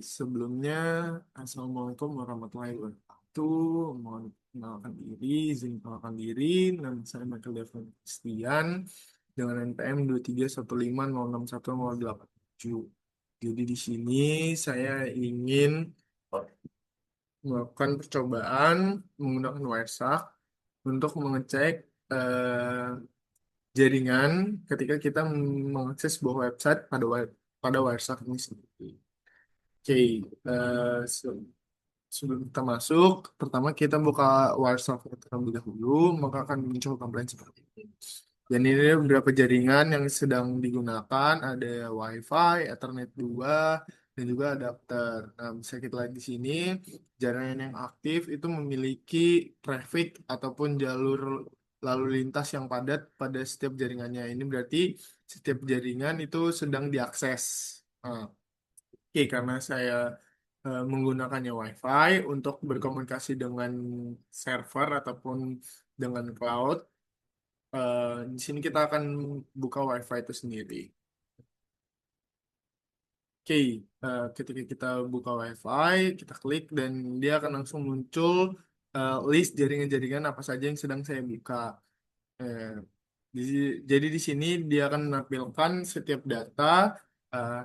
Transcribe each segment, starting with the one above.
Sebelumnya, Assalamualaikum warahmatullahi wabarakatuh. Mohon kenalkan diri, izin kenalkan diri. Nama saya Michael Devon Christian dengan NPM 231506108. Jadi di sini saya ingin melakukan percobaan menggunakan Wireshark untuk mengecek eh, jaringan ketika kita mengakses sebuah website pada Wireshark ini sendiri. Oke, sebelum kita masuk, pertama kita buka WhatsApp terlebih dahulu, maka akan muncul tampilan seperti ini. Dan ini beberapa jaringan yang sedang digunakan, ada WiFi, Ethernet 2, dan juga adapter. Nah, bisa kita lihat di sini, jaringan yang aktif itu memiliki traffic ataupun jalur lalu lintas yang padat pada setiap jaringannya. Ini berarti setiap jaringan itu sedang diakses. Nah, oke, karena saya menggunakannya WiFi untuk berkomunikasi dengan server ataupun dengan cloud. Di sini kita akan buka WiFi itu sendiri. Oke, ketika kita buka WiFi, kita klik dan dia akan langsung muncul list jaringan-jaringan apa saja yang sedang saya buka. Eh, jadi di sini dia akan menampilkan setiap data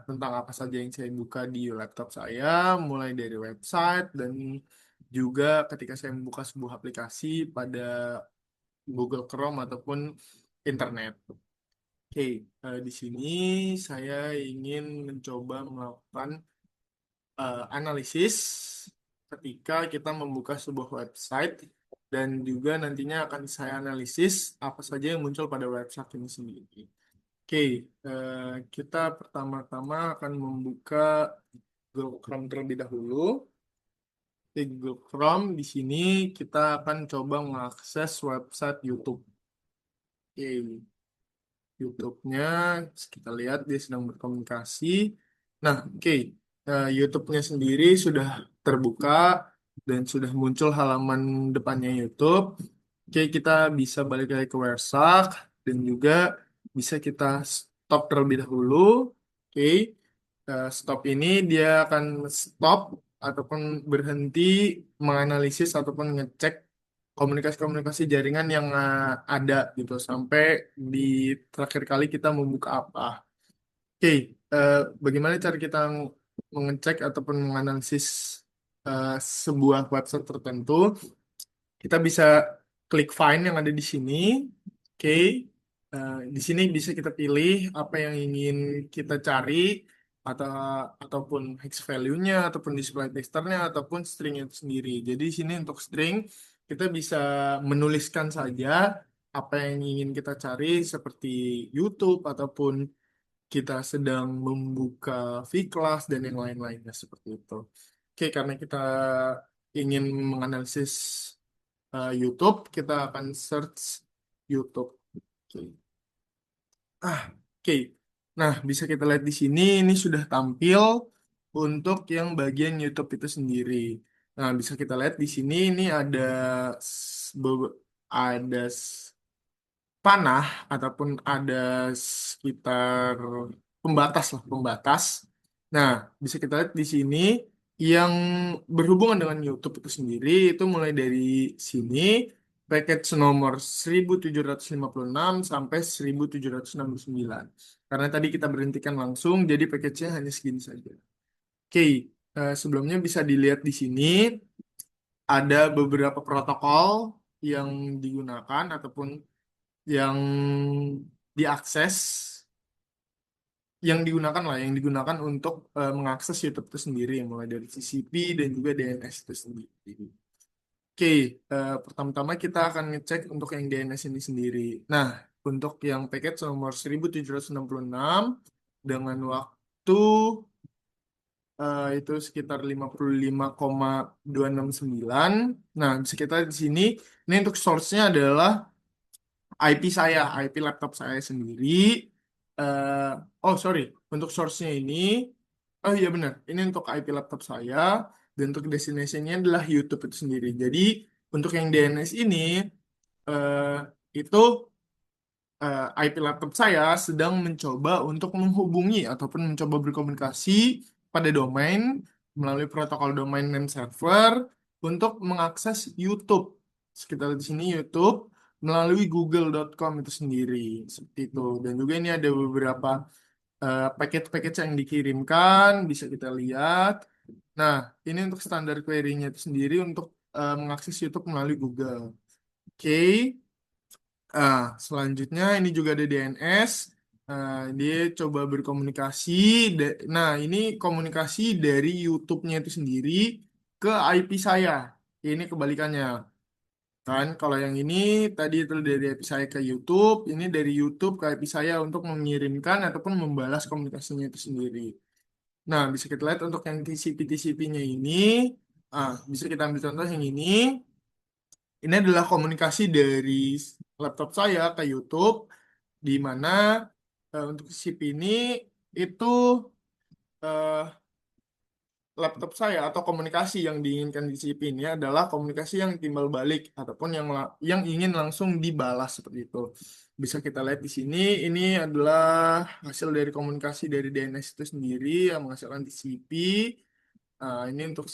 tentang apa saja yang saya buka di laptop saya, mulai dari website dan juga ketika saya membuka sebuah aplikasi pada Google Chrome ataupun internet. Oke, di sini saya ingin mencoba melakukan analisis ketika kita membuka sebuah website dan juga nantinya akan saya analisis apa saja yang muncul pada website ini sendiri. Oke, kita pertama-tama akan membuka Google Chrome terlebih dahulu. Di Google Chrome di sini kita akan coba mengakses website YouTube. Oke, YouTube-nya kita lihat dia sedang berkomunikasi. Nah, oke. YouTube-nya sendiri sudah terbuka dan sudah muncul halaman depannya YouTube. Oke, kita bisa balik lagi ke Website dan juga bisa kita stop terlebih dahulu. Oke, stop ini dia akan stop ataupun berhenti menganalisis ataupun ngecek komunikasi-komunikasi jaringan yang ada gitu sampai di terakhir kali kita membuka apa. Oke, bagaimana cara kita mengecek ataupun menganalisis eh, sebuah website tertentu? Kita bisa klik find yang ada di sini. Oke, di sini bisa kita pilih apa yang ingin kita cari atau ataupun hex value-nya ataupun display texternya ataupun string itu sendiri. Jadi di sini untuk string kita bisa menuliskan saja apa yang ingin kita cari seperti YouTube ataupun kita sedang membuka V-Class dan yang lain-lainnya seperti itu. Oke, karena kita ingin menganalisis YouTube, kita akan search YouTube. Oke. Oke. Nah, bisa kita lihat di sini, ini sudah tampil untuk yang bagian YouTube itu sendiri. Nah, bisa kita lihat di sini, ini ada ada panah ataupun ada sekitar pembatas lah, pembatas. Nah, bisa kita lihat di sini yang berhubungan dengan YouTube itu sendiri itu mulai dari sini package nomor 1756 sampai 1769. Karena tadi kita berhentikan langsung, jadi package-nya hanya segini saja. Oke, sebelumnya bisa dilihat di sini ada beberapa protokol yang digunakan ataupun yang diakses yang digunakan untuk mengakses YouTube itu sendiri mulai dari TCP dan juga DNS itu sendiri. Oke, pertama-tama kita akan ngecek untuk yang DNS ini sendiri. Nah, untuk yang paket nomor 1766 dengan waktu itu sekitar 55,269. Nah, bisa kita di sini ini untuk source-nya adalah IP saya, IP laptop saya sendiri. eh oh sorry, untuk source-nya ini, oh iya benar, ini untuk IP laptop saya dan untuk destination-nya adalah YouTube itu sendiri. Jadi untuk yang DNS ini eh, itu IP laptop saya sedang mencoba untuk menghubungi ataupun mencoba berkomunikasi pada domain melalui protokol domain name server untuk mengakses YouTube. Sekitar di sini YouTube melalui google.com itu sendiri seperti itu. Dan juga ini ada beberapa paket-paket yang dikirimkan bisa kita lihat. Nah, ini untuk standar query-nya itu sendiri untuk mengakses YouTube melalui Google. Oke. Selanjutnya ini juga ada DNS. Dia coba berkomunikasi. Nah, ini komunikasi dari YouTube-nya itu sendiri ke IP saya. Ini kebalikannya. Kan, kalau yang ini tadi itu dari IP saya ke YouTube, ini dari YouTube ke IP saya untuk mengirimkan ataupun membalas komunikasinya itu sendiri. Nah, bisa kita lihat untuk yang TCP-TCP-nya ini, bisa kita ambil contoh yang ini. Ini adalah komunikasi dari laptop saya ke YouTube, di mana untuk CP ini itu eh, laptop saya atau komunikasi yang diinginkan di CP ini adalah komunikasi yang timbal balik ataupun yang ingin langsung dibalas seperti itu. Bisa kita lihat di sini, ini adalah hasil dari komunikasi dari DNS itu sendiri yang menghasilkan TCP. Ini untuk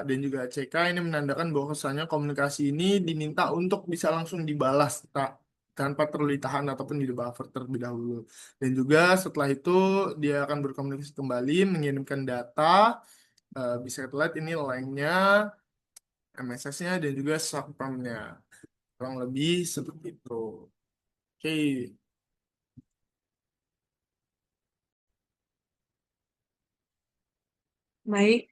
dan juga CK ini menandakan bahwasanya komunikasi ini diminta untuk bisa langsung dibalas tanpa perlu ditahan ataupun di buffer terlebih dahulu. Dan juga setelah itu dia akan berkomunikasi kembali mengirimkan data. Bisa kita lihat ini line-nya, MSS-nya dan juga subpromnya. Kurang lebih seperti itu. Oke. Baik,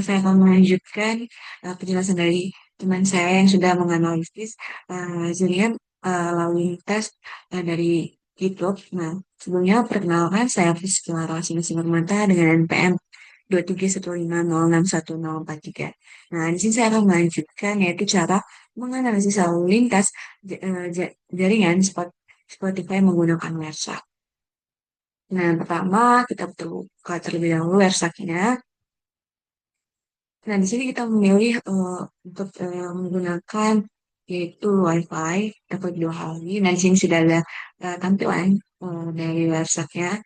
saya akan melanjutkan penjelasan dari teman saya yang sudah menganalisis jaringan lalu lintas dari YouTube. Nah, sebelumnya perkenalkan saya Rizky Laras Simarmata dengan NPM 231506143. Nah, di sini saya akan melanjutkan yaitu cara menganalisis lalu lintas jaringan Spotify menggunakan Wireshark. Nah, yang pertama kita buka terlebih dahulu Wireshark-nya. Nah, di sini kita memilih untuk menggunakan yaitu WiFi dapat dua kali. Nah, di sini sudah ada tampilan dari websitenya.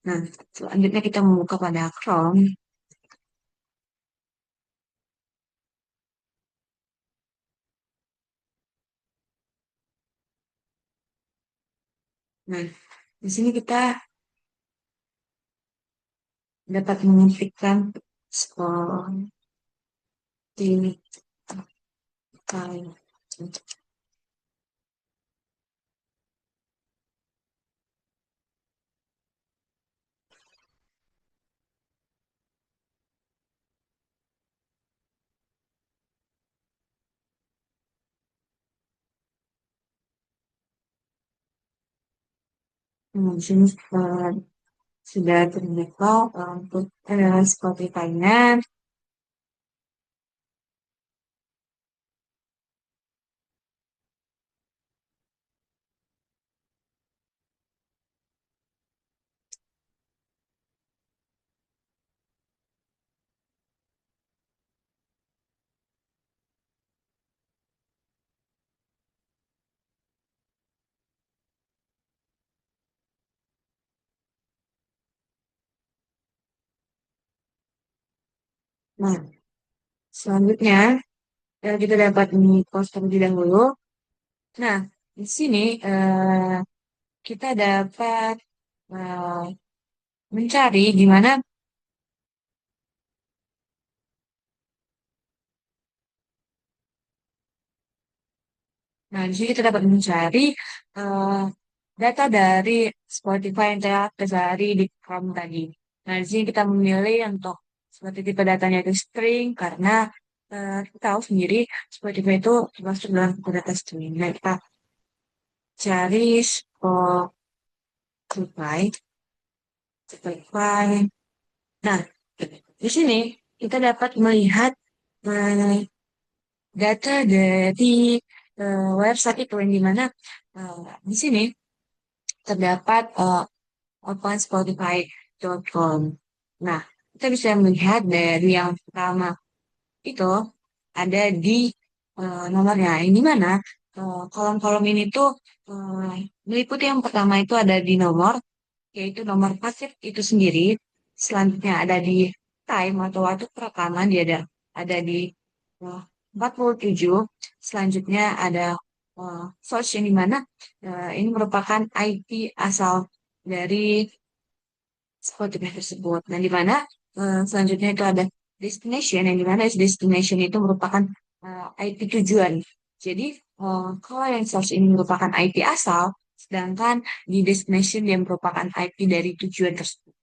Nah, selanjutnya kita membuka pada Chrome. Nah, di sini kita dapat mengetikkan Spotify. Nah, di sini sudah terbuka untuk Spotify-nya. Nah, selanjutnya kita dapat post terlebih dahulu. Nah, di sini kita dapat eh, mencari di mana. Nah, di sini kita dapat mencari eh, data dari Spotify yang telah tercari di Chrome tadi. Nah, di sini kita memilih untuk seperti tipe datanya itu string karena kita tahu sendiri Spotify itu termasuk dalam tipe data string. Nah, kita cari Spotify, Spotify. Nah, di sini kita dapat melihat eh, data dari website itu yang di mana di sini terdapat open Spotify.com. Nah, kita bisa melihat dari yang pertama itu ada di nomornya. Ini mana kolom-kolom ini tuh meliputi yang pertama itu ada di nomor, yaitu nomor pasif itu sendiri. selanjutnya ada di time atau waktu perekaman, dia ada di eh, 47. Selanjutnya ada source yang dimana ini merupakan IP asal dari Spotify tersebut. Nah, di mana selanjutnya itu ada destination, yang dimana destination itu merupakan IP tujuan. Jadi, kalau yang source ini merupakan IP asal, sedangkan di destination dia merupakan IP dari tujuan tersebut.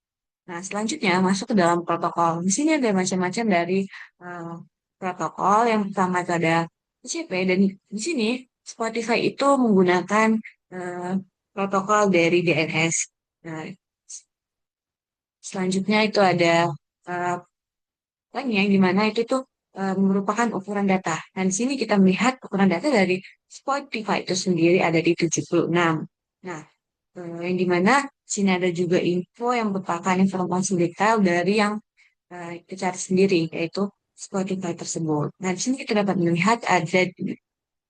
Nah, selanjutnya masuk ke dalam protokol. Di sini ada macam-macam dari eh, protokol. Yang pertama itu ada TCP, dan di sini Spotify itu menggunakan eh, protokol dari DNS. Nah, selanjutnya itu ada eh, lagi yang dimana itu tuh merupakan ukuran data. Dan di sini kita melihat ukuran data dari Spotify itu sendiri ada di 76. Nah, yang dimana di sini ada juga info yang merupakan informasi detail dari yang kita cari sendiri, yaitu Spotify tersebut. Nah, di sini kita dapat melihat ada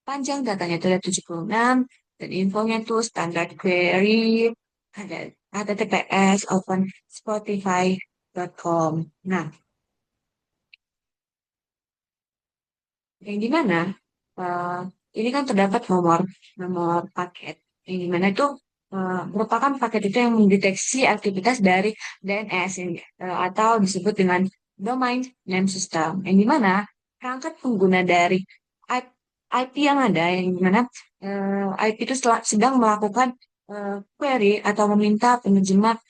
panjang datanya itu ada 76, dan infonya itu standard query, ada HTTPS open spotify.com. Nah, yang dimana eh, ini kan terdapat nomor nomor paket, yang dimana itu merupakan paket itu yang mendeteksi aktivitas dari DNS atau disebut dengan domain name system, yang dimana perangkat pengguna dari IP yang ada, yang dimana IP itu sedang melakukan query atau meminta penerjemah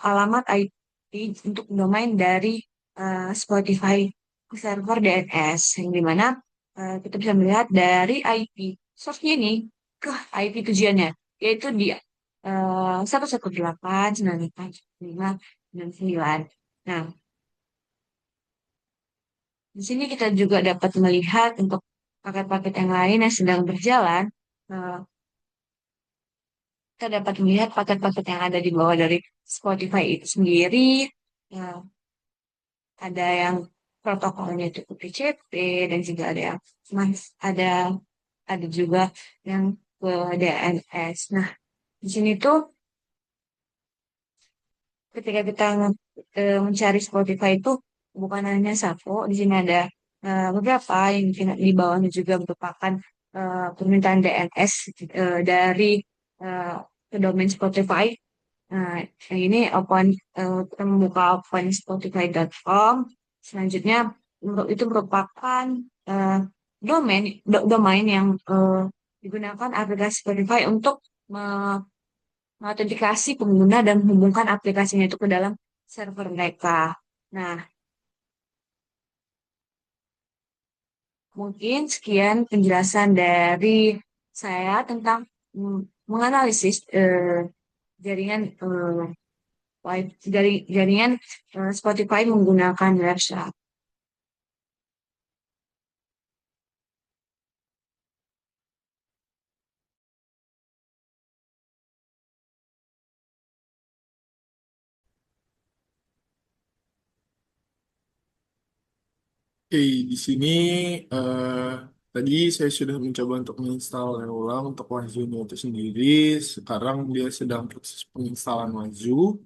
alamat IP untuk domain dari Spotify ke server DNS, yang dimana kita bisa melihat dari IP source-nya ini ke IP tujuannya, yaitu di 118.945.99. Nah, di sini kita juga dapat melihat untuk paket-paket yang lain yang sedang berjalan. eh, Kita dapat melihat paket-paket yang ada di bawah dari Spotify itu sendiri. Ya, ada yang protokolnya itu UDCP, dan juga ada yang ada juga yang ke DNS. Nah, di sini tuh ketika kita mencari Spotify itu bukan hanya satu, di sini ada beberapa yang di bawahnya juga merupakan permintaan DNS dari eh, ke domain Spotify. Nah, yang ini kita membuka open spotify.com. Selanjutnya itu merupakan eh, domain yang digunakan aplikasi Spotify untuk mengautentikasi pengguna dan menghubungkan aplikasinya itu ke dalam server mereka. Nah, mungkin sekian penjelasan dari saya tentang menganalisis jaringan jaringan Spotify menggunakan website. Oke, di sini eh, tadi saya sudah mencoba untuk menginstal ulang untuk Wahzunya itu sendiri. Sekarang dia sedang proses penginstalan Wahzu.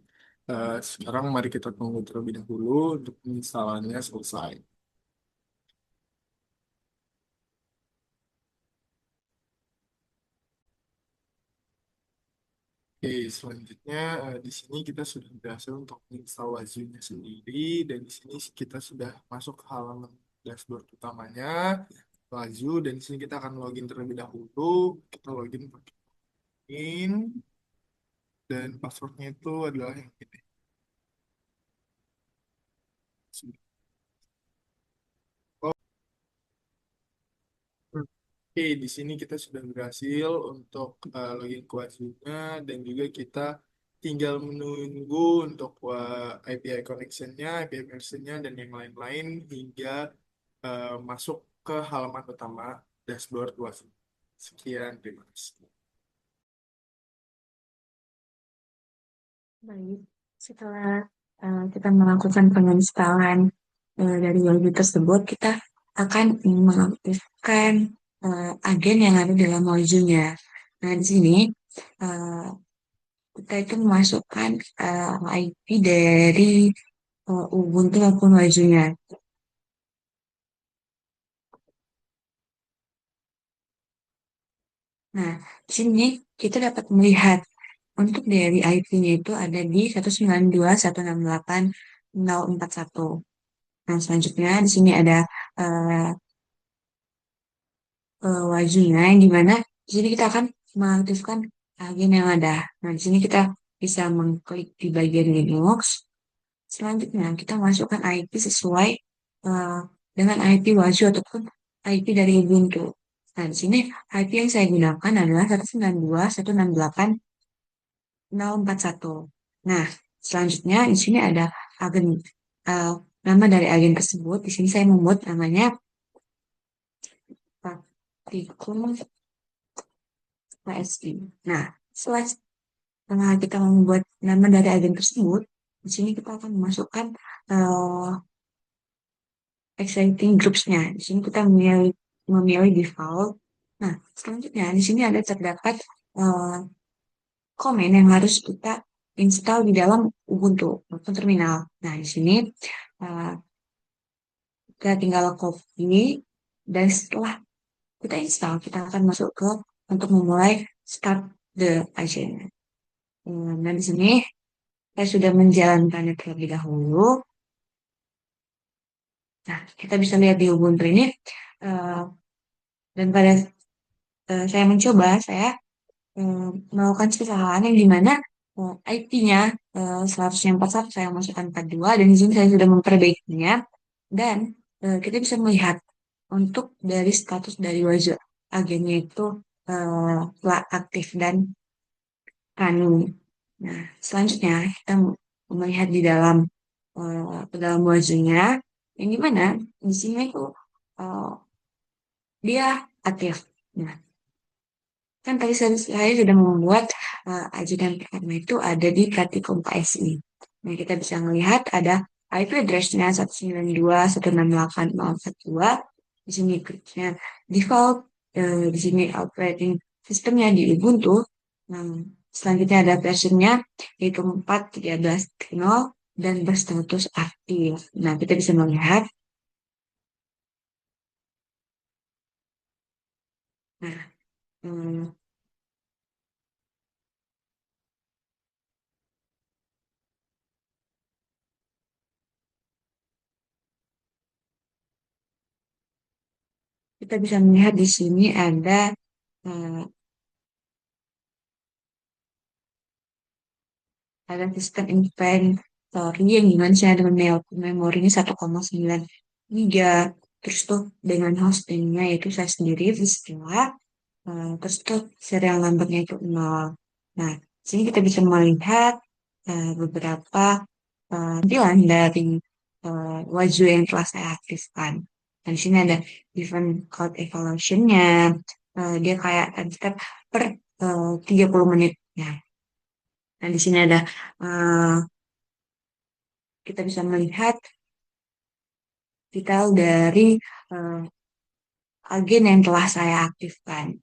Sekarang mari kita tunggu terlebih dahulu untuk penginstalannya selesai. Oke, selanjutnya di sini kita sudah berhasil untuk menginstal Wahzunya sendiri, dan di sini kita sudah masuk ke halaman dashboard utamanya Wahzu, dan di sini kita akan login terlebih dahulu. Kita login pakai login, dan passwordnya itu adalah yang ini. Oke, di sini kita sudah berhasil untuk login ke Wahzunya, dan juga kita tinggal menunggu untuk API connection-nya, API version-nya, dan yang lain-lain hingga masuk ke halaman utama dashboard Wahzu. Sekian, terima kasih. Baik, setelah kita melakukan penginstalan dari Webby tersebut, kita akan mengaktifkan agen yang ada dalam Mojunya. Nah, di sini kita itu memasukkan IP dari Ubuntu maupun Wajunya. Nah, di sini kita dapat melihat untuk dari IP-nya itu ada di 192.168.041. Nah, selanjutnya di sini ada eh, wajunya yang dimana di sini kita akan mengaktifkan agen yang ada. Nah, di sini kita bisa mengklik di bagian Linux. Selanjutnya kita masukkan IP sesuai eh, dengan IP waju ataupun IP dari Ubuntu. Nah, di sini IP yang saya gunakan adalah 192.168.041. Nah, selanjutnya di sini ada agen eh, nama dari agen tersebut. Di sini saya membuat namanya Praktikum PSI. Nah, setelah kita membuat nama dari agen tersebut, di sini kita akan memasukkan eh, exciting groups-nya. Di sini kita memilih default. Nah, selanjutnya di sini ada terdapat eh, komen yang harus kita install di dalam Ubuntu maupun terminal. Nah, di sini eh, kita tinggal copy dan setelah kita install, kita akan masuk ke untuk memulai start the agent. Nah, di sini saya sudah menjalankannya terlebih dahulu. Nah, kita bisa lihat di Ubuntu ini, eh, dan pada saya mencoba, saya melakukan kesalahan yang dimana IP-nya 100.41 saya masukkan 42 dan di sini saya sudah memperbaikinya dan kita bisa melihat untuk dari status dari wajah agennya itu telah aktif dan running. Nah, selanjutnya kita melihat di dalam ke dalam wajahnya yang dimana di sini itu eh, dia aktif. Nah, kan tadi saya sudah membuat ajudan pertama itu ada di praktikum PSI. Nah, kita bisa melihat ada IP address-nya 192.168.042. Di sini grupnya default, di sini operating sistemnya di Ubuntu. Nah, selanjutnya ada versionnya yaitu 4.13.0 dan berstatus aktif. Nah, kita bisa melihat, nah, hmm, kita bisa melihat di sini ada sistem inventory yang dimana saya dengan memorinya 1,9 giga. Terus tuh dengan hostingnya yaitu saya sendiri, terus tuh serial numbernya itu 0. Nah, sini kita bisa melihat beberapa tampilan dari wajah yang telah saya aktifkan. Nah, di sini ada event code evaluation-nya. Dia kayak step per 30 menit. Nah, di sini ada eh, kita bisa melihat detail dari eh, agen yang telah saya aktifkan.